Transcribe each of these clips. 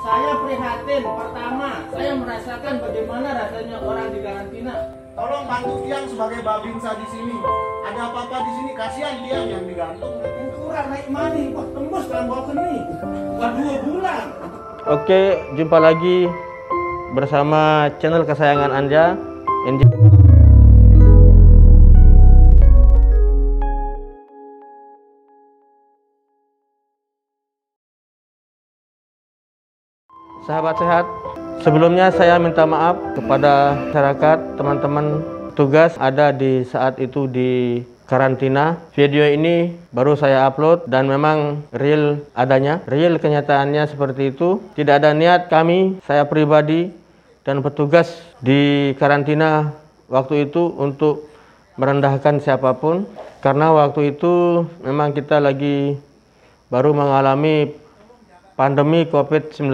Saya prihatin. Pertama, saya merasakan bagaimana rasanya orang di karantina. Tolong bantu Tiang sebagai babinsa di sini. Ada apa-apa di sini, kasihan Tiang yang digantung. Itu kurang naik mani, wah tembus dalam bawah keni. Bukan 2 bulan. Oke, jumpa lagi bersama channel kesayangan Anda. Sahabat sehat, sebelumnya saya minta maaf kepada masyarakat, teman-teman tugas ada di saat itu di karantina. Video ini baru saya upload dan memang real adanya, real kenyataannya seperti itu. Tidak ada niat kami, saya pribadi dan petugas di karantina waktu itu untuk merendahkan siapapun, karena waktu itu memang kita lagi baru mengalami pandemi COVID-19.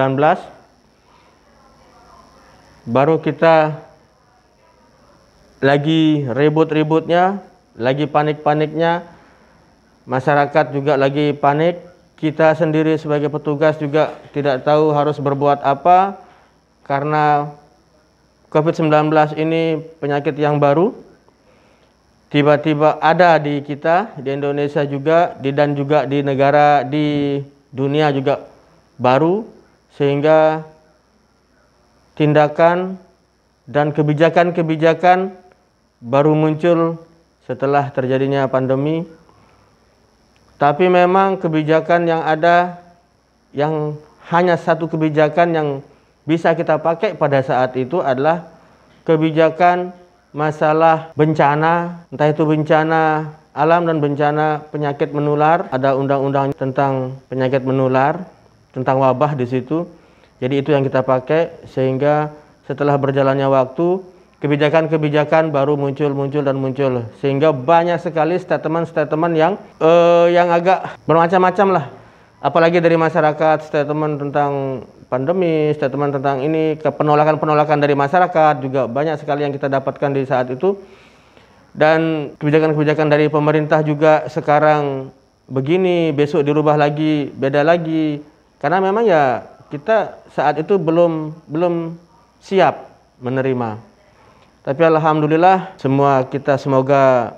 Baru kita lagi ribut-ributnya, lagi panik-paniknya, masyarakat juga lagi panik, kita sendiri sebagai petugas juga tidak tahu harus berbuat apa, karena COVID-19 ini penyakit yang baru, tiba-tiba ada di kita, di Indonesia juga, dan juga di negara, di dunia juga baru, sehingga tindakan dan kebijakan-kebijakan baru muncul setelah terjadinya pandemi. Tapi memang kebijakan yang ada, yang hanya satu kebijakan yang bisa kita pakai pada saat itu adalah kebijakan masalah bencana, entah itu bencana alam dan bencana penyakit menular. Ada undang-undang tentang penyakit menular, tentang wabah di situ. Jadi itu yang kita pakai, sehingga setelah berjalannya waktu, kebijakan-kebijakan baru muncul, sehingga banyak sekali statement-statement yang agak bermacam-macam lah. Apalagi dari masyarakat, statement tentang pandemi, statement tentang ini, penolakan-penolakan dari masyarakat juga banyak sekali yang kita dapatkan di saat itu. Dan kebijakan-kebijakan dari pemerintah juga sekarang begini, besok dirubah lagi, beda lagi. Karena memang ya kita saat itu belum siap menerima. Tapi alhamdulillah semua kita semoga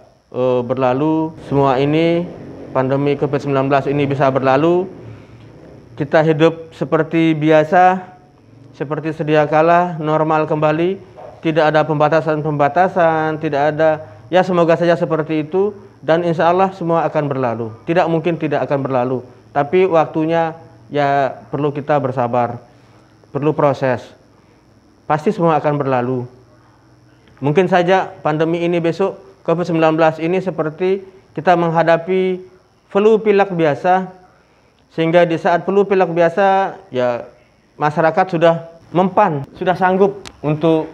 berlalu. Semua ini, pandemi COVID-19 ini bisa berlalu. Kita hidup seperti biasa, seperti sedia kala, normal kembali. Tidak ada pembatasan-pembatasan, tidak ada. Ya semoga saja seperti itu, dan insya Allah semua akan berlalu. Tidak mungkin tidak akan berlalu, tapi waktunya ya perlu kita bersabar, perlu proses. Pasti semua akan berlalu. Mungkin saja pandemi ini besok, COVID-19 ini seperti kita menghadapi flu pilek biasa, sehingga di saat flu pilek biasa ya masyarakat sudah mempan, sudah sanggup untuk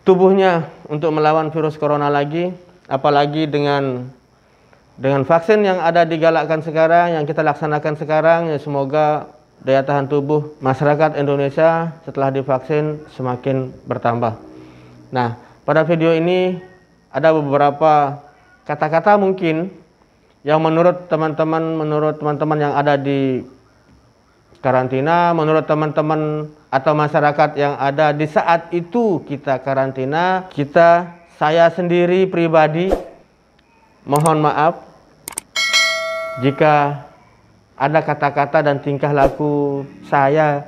tubuhnya untuk melawan virus corona lagi. Apalagi dengan vaksin yang ada digalakkan sekarang, yang kita laksanakan sekarang, ya semoga daya tahan tubuh masyarakat Indonesia setelah divaksin semakin bertambah. Nah, pada video ini ada beberapa kata-kata mungkin yang menurut teman-teman yang ada di karantina, menurut teman-teman atau masyarakat yang ada di saat itu kita karantina, saya sendiri pribadi mohon maaf jika ada kata-kata dan tingkah laku saya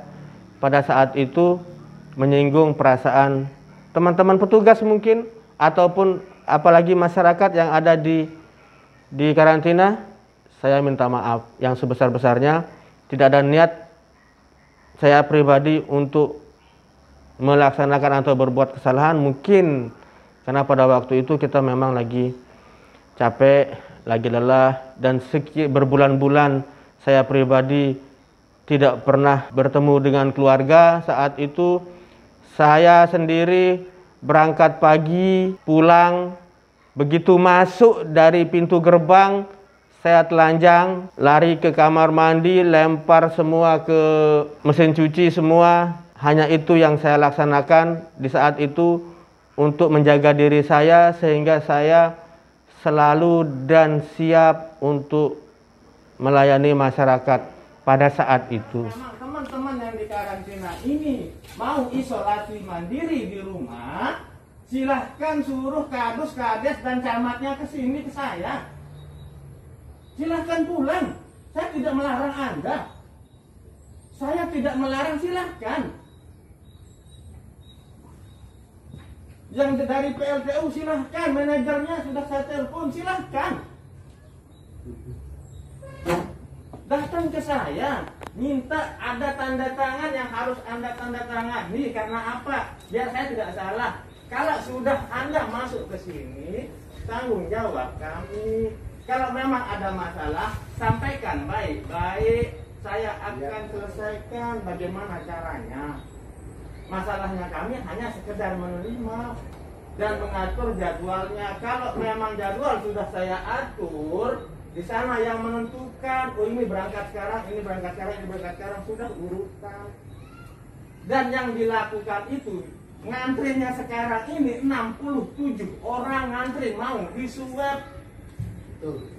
pada saat itu menyinggung perasaan teman-teman petugas mungkin, ataupun apalagi masyarakat yang ada di karantina. Saya minta maaf yang sebesar-besarnya. Tidak ada niat saya pribadi untuk melaksanakan atau berbuat kesalahan. Mungkin karena pada waktu itu kita memang lagi capek, lagi lelah, dan berbulan-bulan saya pribadi tidak pernah bertemu dengan keluarga. Saat itu saya sendiri berangkat pagi, pulang, begitu masuk dari pintu gerbang, saya telanjang, lari ke kamar mandi, lempar semua ke mesin cuci semua. Hanya itu yang saya laksanakan di saat itu untuk menjaga diri saya, sehingga saya selalu dan siap untuk melayani masyarakat pada saat itu. Teman-teman yang di karantina ini mau isolasi mandiri di rumah, silahkan suruh kadus, kades, dan camatnya ke sini ke saya. Silahkan pulang. Saya tidak melarang Anda. Saya tidak melarang, silahkan. Yang dari PLTU silahkan, manajernya sudah saya telepon, silahkan. Datang ke saya, minta ada tanda tangan yang harus Anda tanda tangani. Karena apa? Biar saya tidak salah. Kalau sudah Anda masuk ke sini, tanggung jawab kami. Kalau memang ada masalah, sampaikan baik-baik. Saya akan selesaikan bagaimana caranya. Masalahnya kami hanya sekedar menerima dan mengatur jadwalnya. Kalau memang jadwal sudah saya atur, di sana yang menentukan, oh ini berangkat sekarang, ini berangkat sekarang, ini berangkat sekarang, sudah urutan. Dan yang dilakukan itu, ngantrinya sekarang ini 67 orang ngantri mau diswab. Betul.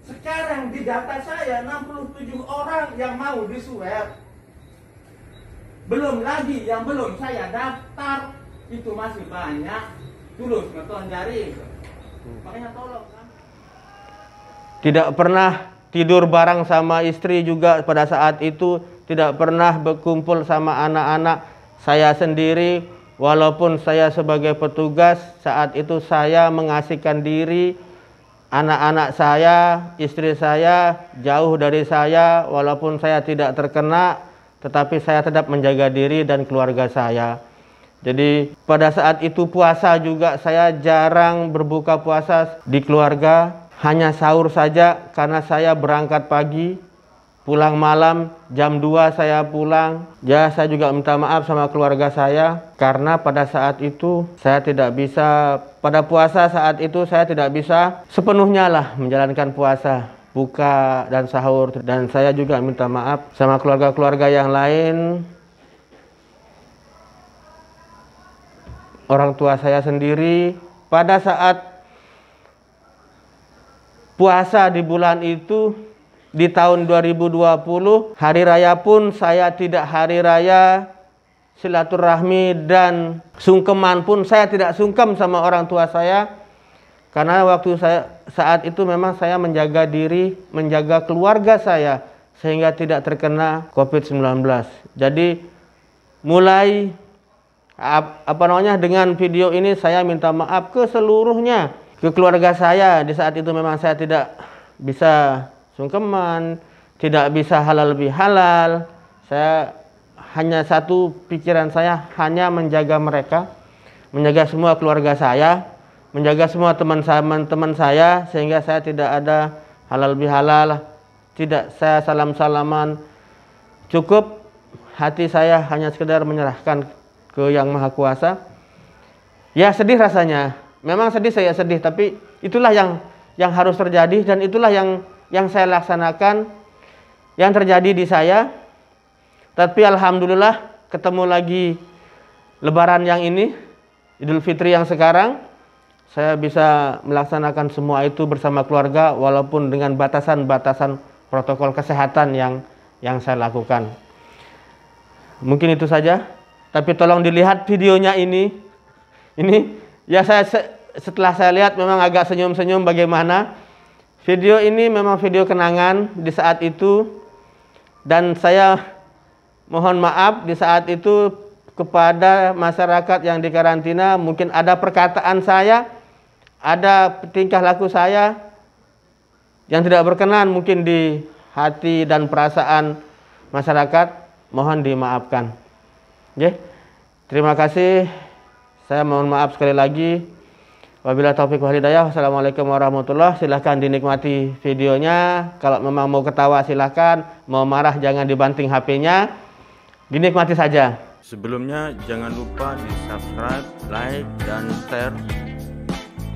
Sekarang di data saya 67 orang yang mau diswab. Belum lagi yang belum saya daftar, itu masih banyak. Tulus ngeton jari. Makanya tolong kan. Tidak pernah tidur bareng sama istri juga pada saat itu, tidak pernah berkumpul sama anak-anak. Saya sendiri, walaupun saya sebagai petugas, saat itu saya mengasihkan diri. Anak-anak saya, istri saya jauh dari saya, walaupun saya tidak terkena, tetapi saya tetap menjaga diri dan keluarga saya. Jadi pada saat itu puasa juga saya jarang berbuka puasa di keluarga, hanya sahur saja karena saya berangkat pagi, pulang malam, jam 2 saya pulang. Ya, saya juga minta maaf sama keluarga saya karena pada saat itu saya tidak bisa, pada puasa saat itu saya tidak bisa sepenuhnya lah menjalankan puasa, buka dan sahur. Dan saya juga minta maaf sama keluarga-keluarga yang lain, orang tua saya sendiri. Pada saat puasa di bulan itu, di tahun 2020, hari raya pun saya tidak hari raya, silaturahmi dan sungkeman pun saya tidak sungkem sama orang tua saya. Karena waktu saat itu memang saya menjaga diri, menjaga keluarga saya sehingga tidak terkena COVID-19. Jadi mulai dengan video ini saya minta maaf ke seluruhnya, ke keluarga saya. Di saat itu memang saya tidak bisa sungkeman, tidak bisa halal lebih halal. Saya hanya satu pikiran saya, hanya menjaga mereka, menjaga semua keluarga saya, menjaga semua teman-teman saya, sehingga saya tidak ada halal lebih halal, tidak saya salam-salaman. Cukup hati saya hanya sekedar menyerahkan ke Yang Maha Kuasa. Ya, sedih rasanya. Memang sedih, saya sedih, tapi itulah yang harus terjadi dan itulah yang saya laksanakan, yang terjadi di saya. Tapi alhamdulillah ketemu lagi Lebaran yang ini, Idul Fitri yang sekarang, saya bisa melaksanakan semua itu bersama keluarga walaupun dengan batasan-batasan protokol kesehatan yang saya lakukan. Mungkin itu saja, tapi tolong dilihat videonya ini. Ini ya, setelah saya lihat memang agak senyum-senyum bagaimana. Video ini memang video kenangan di saat itu, dan saya mohon maaf di saat itu kepada masyarakat yang dikarantina. Mungkin ada perkataan saya, ada tingkah laku saya yang tidak berkenan mungkin di hati dan perasaan masyarakat, mohon dimaafkan. Oke, terima kasih. Saya mohon maaf sekali lagi. Wabillahi taufiq wal hidayah. Wassalamualaikum warahmatullahi. Silahkan dinikmati videonya. Kalau memang mau ketawa silahkan, mau marah jangan dibanting HP-nya. Dinikmati saja. Sebelumnya jangan lupa di subscribe, like, dan share.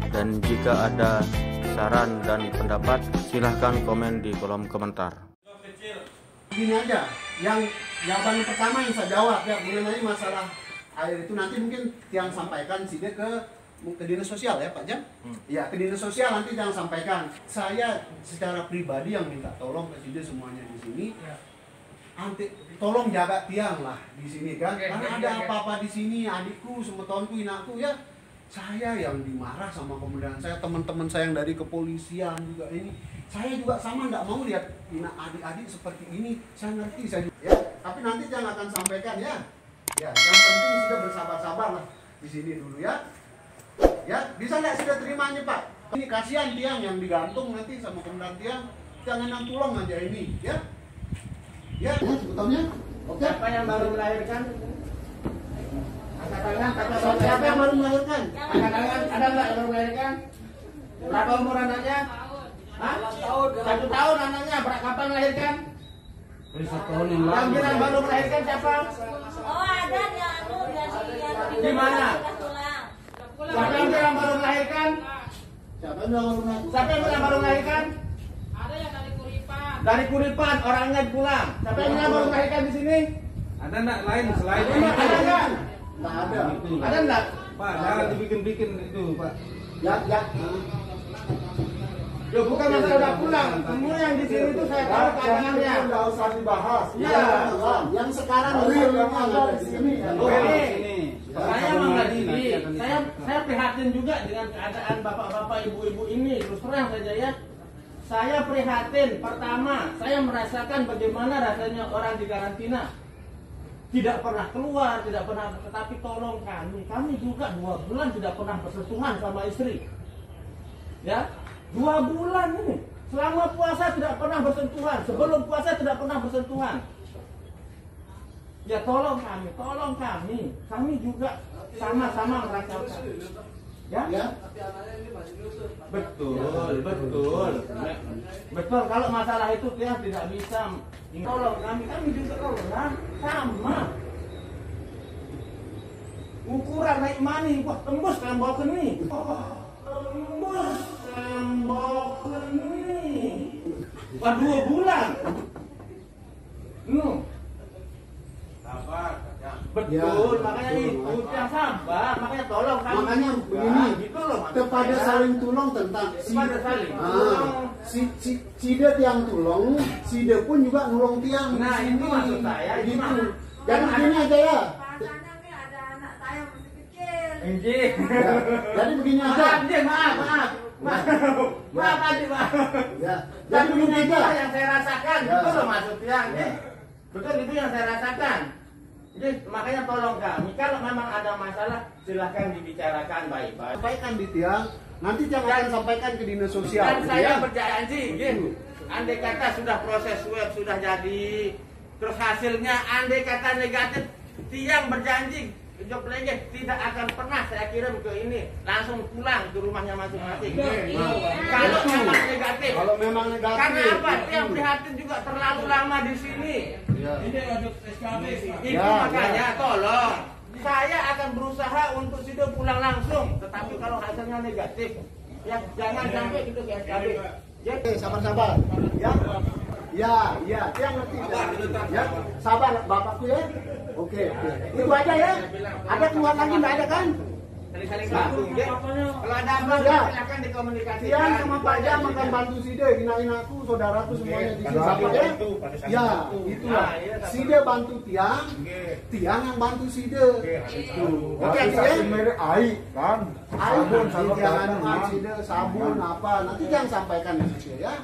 Dan jika ada saran dan pendapat, silahkan komen di kolom komentar. Gini aja, yang jawaban pertama yang saya jawab ya mengenai masalah air itu nanti mungkin yang sampaikan sih ke dinas sosial ya Pak Jam. Ya, ke dinas sosial nanti yang sampaikan. Saya secara pribadi yang minta tolong ke sini semuanya di sini. tolong jaga tiang lah di sini kan. Karena ada apa-apa di sini, adikku, semetonku, inakku ya. Saya yang dimarah sama komandan saya, teman-teman saya yang dari kepolisian juga ini. Saya juga sama nggak mau lihat adik-adik seperti ini. Saya ngerti saya. Ya, tapi nanti jangan akan sampaikan ya. Ya, yang penting sudah bersabar-sabar lah di sini dulu ya. Ya, bisa nggak sudah terimanya Pak? Ini kasihan tiang yang digantung nanti sama komandan tiang. Jangan yang tolong aja ini, ya. Ya, sebetulnya. Oke. Siapa yang baru melahirkan? Angkat tangan, Siapa yang baru melahirkan? Angkat tangan, ada nggak yang baru melahirkan? Berapa umur anaknya? Hah? 1 tahun anaknya, kapan melahirkan? 1 tahun yang Yang bilang baru melahirkan siapa? Oh ada yang Di mana? Siapa yang bilang baru melahirkan? Siapa yang baru melahirkan? Siapa yang bilang baru melahirkan? Ada yang dari Kuripan. Dari Kuripan, orangnya pulang. Siapa yang bilang baru melahirkan di sini? Ada enggak lain selain Ada ini? nggak? Nggak ada. Ada nggak? Pak, jangan dibikin-bikin itu, Pak. Ya. Ya bukan masalah udah pulang. Semua yang di sini itu saya tahu keadaannya. Nggak usah dibahas. Ya. Yang sekarang yang ada di sini. Oh, ini. Ini. Saya mengadili. Saya prihatin juga dengan keadaan bapak-bapak, ibu-ibu ini. Terus terang saja ya. Saya prihatin. Pertama, saya merasakan bagaimana rasanya orang di karantina. Tidak pernah keluar, tidak pernah. Tetapi tolong kami juga 2 bulan tidak pernah bersentuhan sama istri. Ya, 2 bulan ini. Selama puasa tidak pernah bersentuhan. Sebelum puasa tidak pernah bersentuhan. Ya tolong kami. Kami juga sama-sama merasakan. Ya? Betul. Betul. Kalau masalah itu dia tidak bisa. Tolong kami juga orang sama. Ukuran naik mani, wah tembus tembok ini. Tembus tembok ini. Wah 2 bulan. Betul, makanya itu yang sabar, makanya tolong kami. Makanya juga. begini, Gitu loh, maksud kepada saya. saling tulung tentang Kepada saling Ah, tulung. Sida tiang tulung, Sida pun juga nulung tiang. Nah, di itu sini. maksud saya, itu Gitu. maksud- Jadi begini aja ya. Pasannya nih ada anak saya masih kecil. Enggih. Ya, jadi begini aja. Maaf, Jin, maaf. Maaf, Adik, maaf. Ya, jadi Tapi begini ini aja. yang saya rasakan, Ya. itu loh maksudnya. Ya. Betul itu yang saya rasakan. Jadi makanya tolong kami, kalau memang ada masalah silahkan dibicarakan baik-baik. Sampaikan di tiang, nanti tiang akan sampaikan ke dinas sosial. Dan gitu saya ya. berjanji, gitu. Andai kata sudah proses web sudah jadi, terus hasilnya andai kata negatif, tiang berjanji job lagi tidak akan pernah saya kirim ke ini, langsung pulang ke rumahnya masing-masing. Kalau memang negatif. Kalau memang negatif. Karena apa? Tiang prihatin juga terlalu lama di sini. Ya. Itu Ya, makanya ya. tolong. Saya akan berusaha untuk situ pulang langsung. Tetapi kalau hasilnya negatif, ya jangan sampai itu ke SKB. Ya. Oke, sabar-sabar. Ya, tiang ngerti. Ya, sabar bapakku ya. Oke. Itu aja ya. Ada keluar lagi nggak ada kan? Saling bantu. Ya. Kalau ada apa Ya. silakan dikomunikasikan. Tiang sama Pak Jam akan bantu Sida, ginain aku, saudaraku semuanya di sini. Siapa ya? Ya, itulah. Sida bantu Tiang, Tiang yang bantu Sida. Oke, ya. Air kan, Sabun, sabun, jangan Sida, sabun apa? Nanti Tiang sampaikan di situ ya.